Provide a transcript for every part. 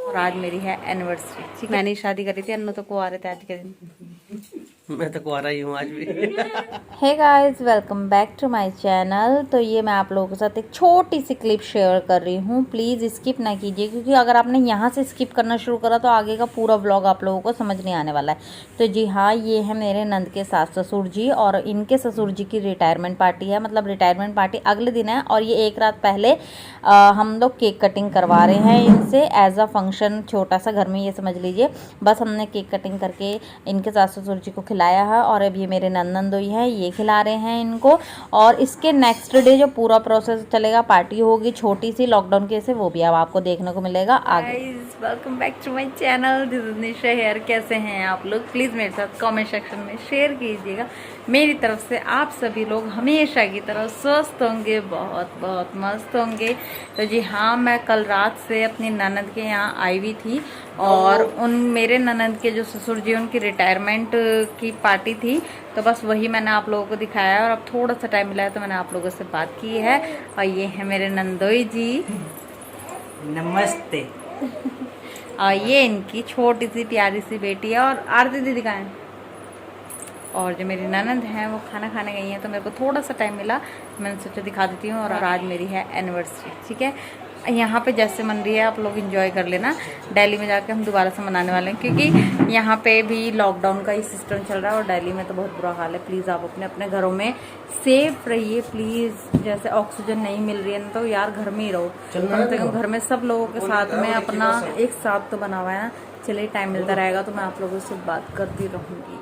और आज मेरी है एनिवर्सरी। मैंने शादी करी थी, अन्नू तो कुंवारे थे आज के दिन। मैं तो कुंवारा ही हूँ आज भी। Hey guys, welcome back to my channel. तो ये मैं आप लोगों के साथ एक छोटी सी क्लिप शेयर कर रही हूँ। प्लीज़ स्किप ना कीजिए, क्योंकि अगर आपने यहाँ से स्किप करना शुरू करा तो आगे का पूरा व्लॉग आप लोगों को समझ नहीं आने वाला है। तो जी हाँ, ये है मेरे नंद के सास ससुर जी, और इनके ससुर जी की रिटायरमेंट पार्टी है। मतलब रिटायरमेंट पार्टी अगले दिन है, और ये एक रात पहले हम लोग केक कटिंग करवा रहे हैं इनसे एज अ फंक्शन, छोटा सा घर में, ये समझ लीजिए। बस हमने केक कटिंग करके इनके सास ससुर जी को खिलाया है, और अब ये मेरे नंदोई हैं, ये खिला रहे हैं इनको। और इसके नेक्स्ट डे जो पूरा प्रोसेस चलेगा, पार्टी होगी छोटी सी लॉकडाउन के से, वो भी अब आपको देखने को मिलेगा आगे। Welcome back to my channel, this is Nisha here. कैसे हैं आप लोग? प्लीज़ मेरे साथ कमेंट सेक्शन में शेयर कीजिएगा। मेरी तरफ से आप सभी लोग हमेशा की तरह स्वस्थ होंगे, बहुत बहुत मस्त होंगे। तो जी हाँ, मैं कल रात से अपनी ननद के यहाँ आई हुई थी, और उन मेरे ननद के जो ससुर जी, उनकी रिटायरमेंट की पार्टी थी। तो बस वही मैंने आप लोगों को दिखाया है, और अब थोड़ा सा टाइम मिला है तो मैंने आप लोगों से बात की है। और ये है मेरे नंदोई जी, नमस्ते। और ये इनकी छोटी सी प्यारी सी बेटी है। और आरती दीदी का है, और जो मेरी ननद हैं वो खाना खाने गई हैं। तो मेरे को थोड़ा सा टाइम मिला, मैंने सोचा दिखा देती हूँ। और आज मेरी है एनिवर्सरी, ठीक है। यहाँ पे जैसे मन रही है आप लोग एंजॉय कर लेना। दिल्ली में जाके हम दोबारा से मनाने वाले हैं, क्योंकि यहाँ पे भी लॉकडाउन का ही सिस्टम चल रहा है, और दिल्ली में तो बहुत बुरा हाल है। प्लीज़ आप अपने अपने घरों में सेफ रहिए प्लीज़। जैसे ऑक्सीजन नहीं मिल रही है ना, तो यार घर में ही रहो। कम से कम घर में सब लोगों के साथ में अपना एक साथ तो बना हुआ है ना। चलिए, टाइम मिलता रहेगा तो मैं आप लोगों से बात करती रहूँगी।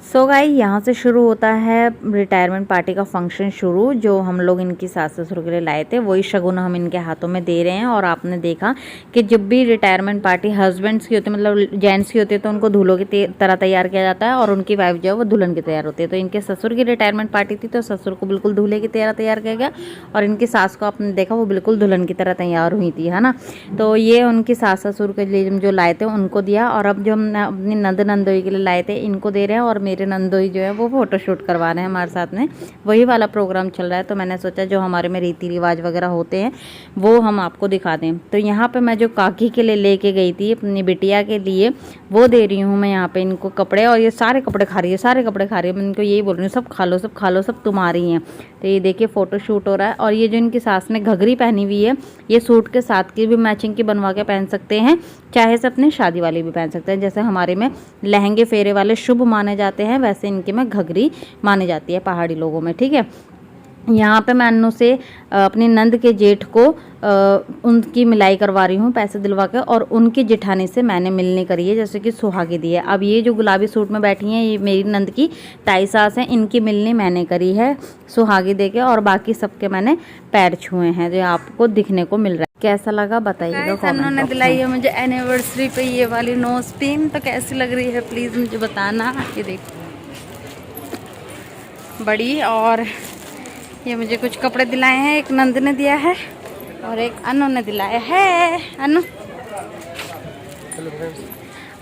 सो गाइस, यहाँ से शुरू होता है रिटायरमेंट पार्टी का फंक्शन शुरू। जो हम लोग इनकी सास ससुर के लिए लाए थे, वही शगुन हम इनके हाथों में दे रहे हैं। और आपने देखा कि जब भी रिटायरमेंट पार्टी हस्बैंड्स की होती है, मतलब जेंट्स की होती है, तो उनको दूल्हों की तरह तैयार किया जाता है, और उनकी वाइफ जो है वो दुल्हन की तैयार होती है। तो इनके ससुर की रिटायरमेंट पार्टी थी, तो ससुर को बिल्कुल दूल्हे की तरह तैयार किया गया, और इनकी सास को आपने देखा वो बिल्कुल दुल्हन की तरह तैयार हुई थी, है ना। तो ये उनकी सास ससुर के लिए जो लाए थे उनको दिया, और अब जो हम अपनी नंदोई के लिए लाए थे इनको दे रहे हैं। और मेरे नंदोई जो है वो फोटो शूट करवा रहे हैं हमारे साथ में, वही वाला प्रोग्राम चल रहा है। तो मैंने सोचा जो हमारे में रीति रिवाज वगैरह होते हैं वो हम आपको दिखा दें। तो यहाँ पे मैं जो काकी के लिए लेके गई थी अपनी बिटिया के लिए, वो दे रही हूँ मैं यहाँ पे इनको कपड़े। और ये सारे कपड़े खा रही है, सारे कपड़े खा रही है। मैं इनको यही बोल रही हूँ, सब खा लो, सब खा लो, सब तुम्हारी हैं। तो ये देखिए फोटो शूट हो रहा है। और ये जो इनकी सास ने घघरी पहनी हुई है, ये सूट के साथ की भी मैचिंग की बनवा के पहन सकते हैं, चाहे से अपने शादी वाली भी पहन सकते हैं। जैसे हमारे में लहंगे फेरे वाले शुभ माने जाते हैं, वैसे इनके में घघरी मानी जाती है पहाड़ी लोगों में, ठीक है। यहाँ पे मैं अन्नू से अपनी नंद के जेठ को उनकी मिलाई करवा रही हूँ पैसे दिलवा के, और उनकी जेठानी से मैंने मिलनी करी है, जैसे कि सुहागी दी है। अब ये जो गुलाबी सूट में बैठी हैं, ये मेरी नंद की ताई सास हैं, इनकी मिलनी मैंने करी है सुहागी दे के, और बाकी सबके मैंने पैर छुए हैं, जो आपको दिखने को मिल रहा है। कैसा लगा बताइएगा। उन्होंने दिलाई है मुझे एनिवर्सरी पे ये वाली नोज पिन, तो कैसी लग रही है प्लीज़ मुझे बताना। ये देखो बड़ी, और ये मुझे कुछ कपड़े दिलाए हैं, एक नंद ने दिया है और एक अनु ने दिलाया है। अनु,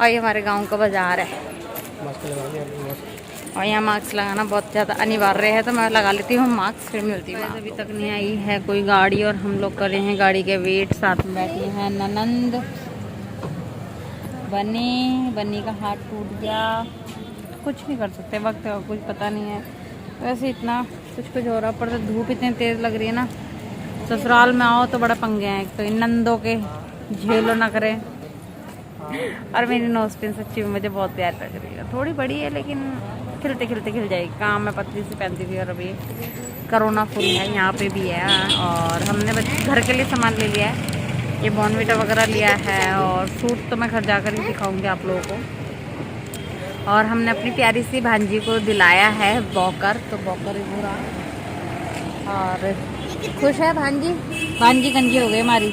और ये हमारे गांव का बाजार है, और यहाँ मास्क लगाना बहुत ज़्यादा अनिवार्य है, तो मैं लगा लेती हूँ मास्क, फिर मिलती हूँ। अभी तक नहीं आई है कोई गाड़ी, और हम लोग कर रहे हैं गाड़ी के वेट। साथ में बैठी हैं ननंद, बनी का हाथ टूट गया, कुछ नहीं कर सकते, वक्त का कुछ पता नहीं है। वैसे इतना कुछ हो रहा, पर तो धूप इतनी तेज़ लग रही है ना। ससुराल में आओ तो बड़ा पंगे हैं, एक तो इन नंदों के झेलो ना करें। और मेरी नोज पिन सच्ची में मुझे बहुत प्यार लग रही है। थोड़ी बड़ी है लेकिन खिलते खिलते खिल जाएगी। काम में पतली सी पहनती थी, और अभी कोरोना फुल है, यहाँ पे भी है। और हमने घर के लिए सामान ले लिया है, ये बॉर्नविटा वगैरह लिया है, और सूट तो मैं घर जाकर ही दिखाऊंगी आप लोगों को। और हमने अपनी प्यारी सी भांजी को दिलाया है वॉकर, तो वॉकर पूरा। और खुश है भांजी, भांजी गंजी हो गई हमारी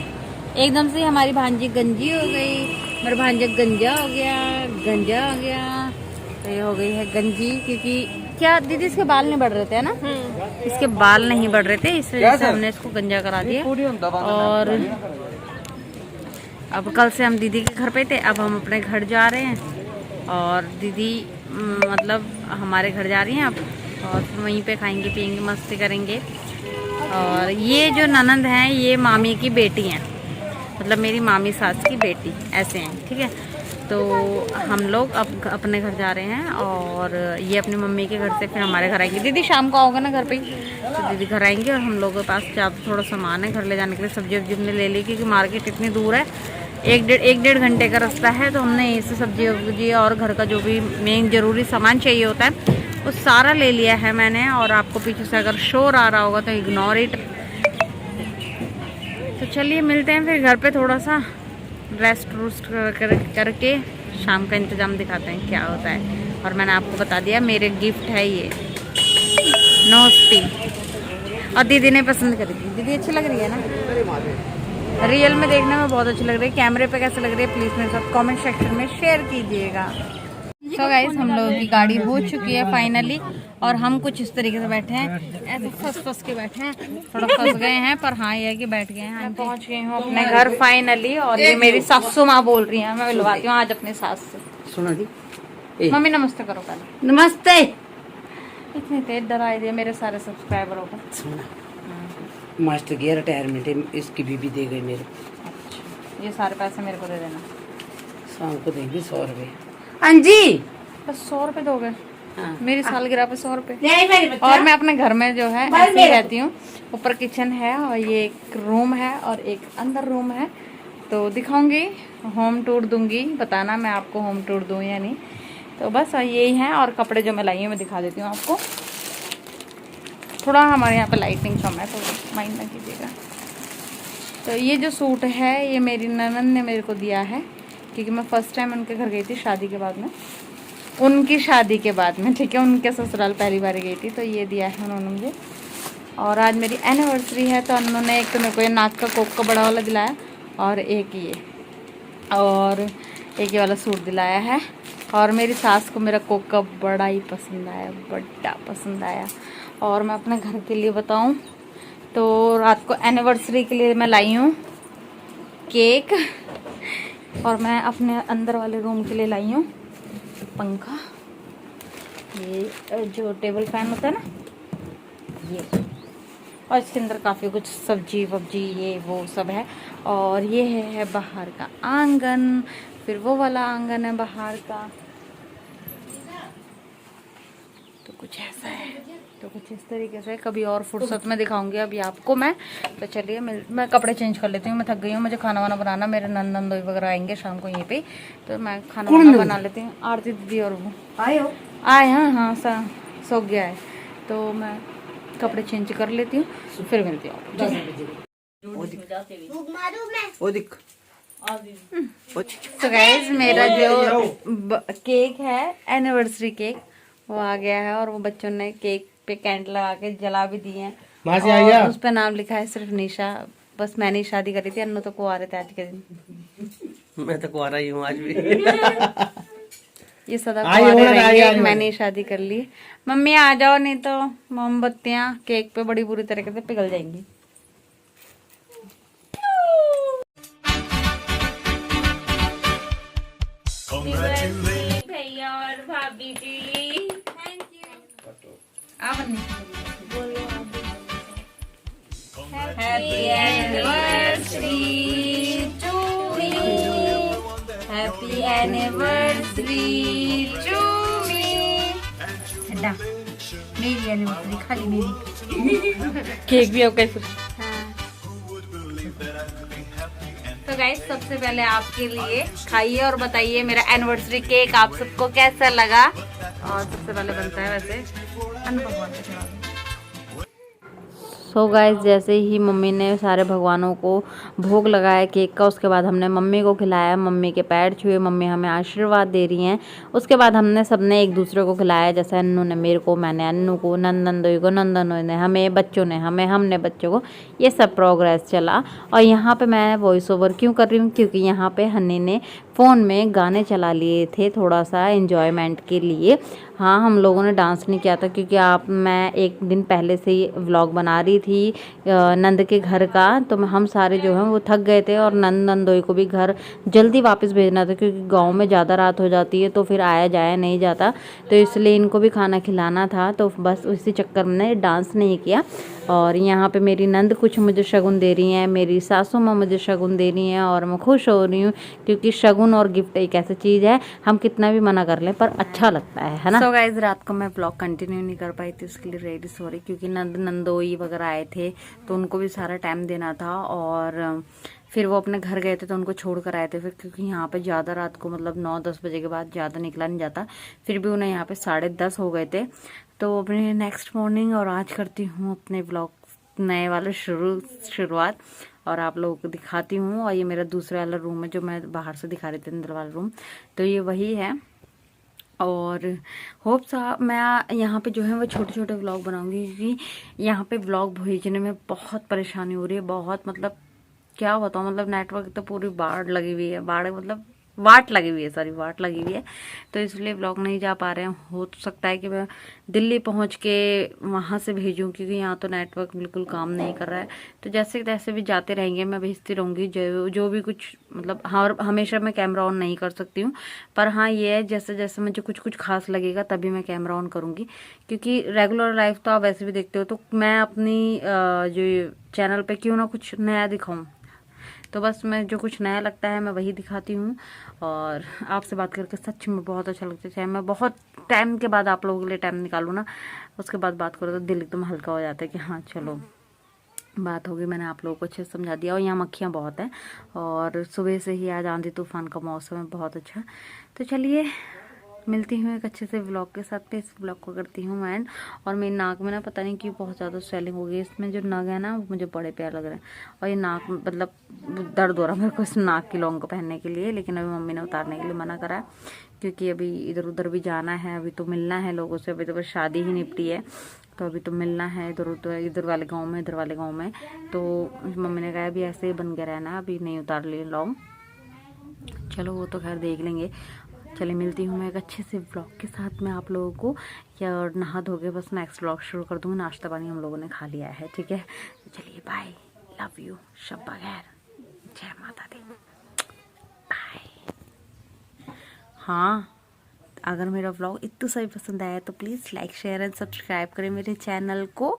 एकदम से। हमारी भांजी गंजी हो गई, मेरा भांजा गंजा हो गया, तो ये हो गई है गंजी। क्योंकि क्या दीदी, इसके बाल नहीं बढ़ रहे थे, है ना? इसके बाल नहीं बढ़ रहे थे, इस वजह से हमने इसको गंजा करा दिया। और अब कल से हम दीदी के घर पे थे, अब हम अपने घर जा रहे हैं, और दीदी मतलब हमारे घर जा रही हैं अब, और वहीं पे खाएंगे पियेंगे मस्ती करेंगे। और ये जो ननंद हैं ये मामी की बेटी हैं, मतलब मेरी मामी सास की बेटी, ऐसे हैं, ठीक है। तो हम लोग अब अपने घर जा रहे हैं और ये अपनी मम्मी के घर से फिर हमारे घर आएंगे। दीदी शाम को आओगे ना घर पे, तो दीदी घर आएंगे और हम लोगों के पास ज़्यादा थोड़ा सामान है घर ले जाने के लिए। सब्जी वब्जी हमने ले ली क्योंकि मार्केट इतनी दूर है, एक डेढ़ घंटे का रास्ता है। तो हमने इससे सब्जी वब्जी और घर का जो भी मेन ज़रूरी सामान चाहिए होता है वो सारा ले लिया है मैंने। और आपको पीछे से अगर शोर आ रहा होगा तो इग्नोर इट। तो चलिए मिलते हैं फिर घर पे, थोड़ा सा रेस्ट रूस्ट करके शाम का इंतज़ाम दिखाते हैं क्या होता है। और मैंने आपको बता दिया मेरे गिफ्ट है ये नोस्पी, और दीदी ने पसंद करी थी। दीदी अच्छी लग रही है ना, रियल में देखने में बहुत अच्छी लग रही है। कैमरे पे कैसे लग रही है प्लीज़ मेरे साथ कमेंट सेक्शन में शेयर कीजिएगा। तो गाइस हम लोगों की गाड़ी हो चुकी है फाइनली, और हम कुछ इस तरीके से बैठे हैं, ऐसे फंस के बैठे हैं, थोड़ा फंस गए हैं पर हाँ ये है कि बैठ गए हैं। मैं पहुंच गई हूँ अपने घर फाइनली, और ये मेरी सासू माँ बोल रही है, मैं मिलवाती हूँ आज अपनी सास से। सुना दी मम्मी नमस्ते करो पहले। नमस्ते। इतनी तेज डराई दिया मेरे सारे सब्सक्राइबरों को। सुना मास्टर गया रिटायरमेंट है, इसकी बीबी दे गई मेरे। अच्छा ये सारे पैसे मेरे को दे देना। शाम को देंगे 100 रुपये। हाँ जी, बस 100 रुपए दोगे? हाँ। मेरी सालगिरह पे 100 रुपए। नहीं मेरे बच्चा। और मैं अपने घर में जो है ऐसे ही रहती हूँ। ऊपर किचन है और ये एक रूम है और एक अंदर रूम है, तो दिखाऊंगी, होम टूर दूंगी, बताना मैं आपको होम टूर दूँ या नहीं। तो बस यही है। और कपड़े जो मैं लाई हूँ मैं दिखा देती हूँ आपको। थोड़ा हमारे यहाँ पे लाइटिंग कम है तो माइंड ना कीजिएगा। तो ये जो सूट है ये मेरी ननद ने मेरे को दिया है, क्योंकि मैं फर्स्ट टाइम उनके घर गई थी शादी के बाद में, उनकी शादी के बाद में, ठीक है, उनके ससुराल पहली बार गई थी। तो ये दिया है उन्होंने मुझे। और आज मेरी एनिवर्सरी है तो उन्होंने एक तो मेरे को ये नाक का कोक का बड़ा वाला दिलाया, और एक ये, और एक ये वाला सूट दिलाया है। और मेरी सास को मेरा कोक का बड़ा ही पसंद आया, बड़ा पसंद आया। और मैं अपने घर के लिए बताऊं तो रात को एनिवर्सरी के लिए मैं लाई हूँ केक, और मैं अपने अंदर वाले रूम के लिए लाई हूँ पंखा, ये जो टेबल फैन होता है ना ये, और इसके अंदर काफ़ी कुछ सब्जी वब्जी ये वो सब है। और ये है बाहर का आंगन, फिर वो वाला आंगन है बाहर का, तो कुछ ऐसा है। तो कुछ इस तरीके से कभी और फुर्सत में दिखाऊंगी अभी आपको मैं। तो चलिए मैं कपड़े चेंज कर लेती हूँ, मैं थक गई हूँ, मुझे खाना वाना बनाना, मेरे नंदोई वगैरह आएंगे शाम को यहीं पे, तो मैं खाना वाना बना लेती हूँ। आरती दीदी और वो आए हैं, हाँ सो गया है, तो मैं कपड़े चेंज कर लेती हूँ, फिर मिलती हूँ। तो गाइस मेरा जो केक है एनिवर्सरी केक वो आ गया है, और वो बच्चों ने केक पे कैंडल लगा के जला भी दिए हैं, और उस पे नाम लिखा है सिर्फ निशा। बस मैंने ही शादी करी थी, अन्नू तो कुंवारे थे आज के दिन। मैं तो कुआरा ही हूँ आज भी। ये सदा कुंवारे रहेंगे, मैंने ही शादी कर ली। मम्मी आ जाओ, नहीं तो मोमबत्तियां केक पे बड़ी बुरी तरीके से पिघल जाएंगी। भैया और भाभी जी, thank you. Happy anniversary to me, happy anniversary to me. मेरी एनिवर्सरी खाली मेरी। केक भी होगा फिर। तो गाइस सबसे पहले आपके लिए खाइए और बताइए मेरा एनिवर्सरी केक आप सबको कैसा लगा। और सबसे पहले बनता है वैसे अन्न भगवान का चढ़ावा। सो गाइस जैसे ही मम्मी ने सारे भगवानों को भोग लगाया केक का, उसके बाद हमने मम्मी को खिलाया, मम्मी के पैर छुए, मम्मी हमें आशीर्वाद दे रही हैं। उसके बाद हमने सबने एक दूसरे को खिलाया, जैसे अन्नू ने मेरे को, मैंने अन्नू को, नंदनदोई को, नंदनोई ने हमें, बच्चों ने हमें, हमने बच्चों को, ये सब प्रोग्रेस चला। और यहाँ पे मैं वॉइस ओवर क्यों कर रही हूँ, क्योंकि यहाँ पे हन्नी ने फ़ोन में गाने चला लिए थे थोड़ा सा एंजॉयमेंट के लिए। हाँ, हम लोगों ने डांस नहीं किया था क्योंकि मैं एक दिन पहले से ही व्लॉग बना रही थी नंद के घर का, तो हम सारे जो हैं वो थक गए थे और नंदोई को भी घर जल्दी वापस भेजना था क्योंकि गांव में ज़्यादा रात हो जाती है तो फिर आया जाया नहीं जाता, तो इसलिए इनको भी खाना खिलाना था, तो बस उसी चक्कर में डांस नहीं किया। और यहाँ पे मेरी नंद कुछ मुझे शगुन दे रही हैं, मेरी सासू माँ मुझे शगुन दे रही हैं और मैं खुश हो रही हूँ क्योंकि शगुन और गिफ्ट एक ऐसी चीज़ है हम कितना भी मना कर लें पर अच्छा लगता है ना। सो गाइस, रात को मैं ब्लॉग कंटिन्यू नहीं कर पाई थी, उसके लिए रेडी सॉरी, क्योंकि नंदोई वगैरह आए थे तो उनको भी सारा टाइम देना था और फिर वो अपने घर गए थे तो उनको छोड़ कर आए थे फिर, क्योंकि यहाँ पे ज़्यादा रात को मतलब 9-10 बजे के बाद ज़्यादा निकला नहीं जाता, फिर भी उन्हें यहाँ पे 10:30 हो गए थे। तो अपने नेक्स्ट मॉर्निंग और आज करती हूँ अपने ब्लॉग नए वाले शुरुआत और आप लोगों को दिखाती हूँ। और ये मेरा दूसरा वाला रूम है जो मैं बाहर से दिखा रही थी, अंदर वाला रूम, तो ये वही है। और होप सा मैं यहाँ पे जो है वो छोटे छोटे व्लॉग बनाऊंगी क्योंकि यहाँ पे व्लॉग भेजने में बहुत परेशानी हो रही है, बहुत मतलब क्या बताऊँ, मतलब नेटवर्क तो पूरी बाढ़ लगी हुई है, बाढ़ मतलब वाट लगी हुई है, सॉरी वाट लगी हुई है, तो इसलिए व्लॉग नहीं जा पा रहे हैं। हो तो सकता है कि मैं दिल्ली पहुंच के वहां से भेजूं क्योंकि यहाँ तो नेटवर्क बिल्कुल काम नहीं कर रहा है, तो जैसे तैसे भी जाते रहेंगे, मैं भेजती रहूँगी जो भी कुछ मतलब। हाँ, हमेशा मैं कैमरा ऑन नहीं कर सकती हूँ, पर हाँ ये है जैसे जैसे मुझे कुछ कुछ खास लगेगा तभी मैं कैमरा ऑन करूँगी, क्योंकि रेगुलर लाइफ तो आप वैसे भी देखते हो, तो मैं अपनी जो चैनल पे क्यों ना कुछ नया दिखाऊँ, तो बस मैं जो कुछ नया लगता है मैं वही दिखाती हूँ। और आपसे बात करके सच में बहुत अच्छा लगता है, चाहे मैं बहुत टाइम के बाद आप लोगों के लिए टाइम निकालूँ ना, उसके बाद बात करो तो दिल एकदम हल्का हो जाता है कि हाँ चलो बात होगी, मैंने आप लोगों को अच्छे से समझा दिया। और यहाँ मक्खियाँ बहुत हैं और सुबह से ही आज आंधी तूफान का मौसम है बहुत अच्छा। तो चलिए मिलती हूँ एक अच्छे से व्लॉग के साथ, पे इस व्लॉग को करती हूँ एंड। और मेरी नाक में ना पता नहीं क्यों बहुत ज़्यादा स्वेलिंग हो गई, इसमें जो नग है ना वो मुझे बड़े प्यार लग रहे हैं, और ये नाक मतलब दर्द हो रहा है मेरे को इस नाक की लौंग को पहनने के लिए, लेकिन अभी मम्मी ने उतारने के लिए मना करा है क्योंकि अभी इधर उधर भी जाना है, अभी तो मिलना है लोगों से, अभी तो बस शादी ही निपटी है, तो अभी तो मिलना है इधर उधर, इधर वाले गाँव में इधर वाले गाँव में, तो मम्मी ने कहा अभी ऐसे ही बन के रहना, अभी नहीं उतार लिए लौंग, चलो वो तो खैर देख लेंगे। चलिए मिलती हूँ मैं एक अच्छे से व्लॉग के साथ में आप लोगों को, या नहा धो के बस नेक्स्ट व्लॉग शुरू कर दूँगी। नाश्ता पानी हम लोगों ने खा लिया है, ठीक है, चलिए बाय, लव यू, शब्बा खैर, जय माता दी, बाय। हाँ, अगर मेरा व्लॉग इतना सही पसंद आया तो please like share and subscribe करें मेरे चैनल को।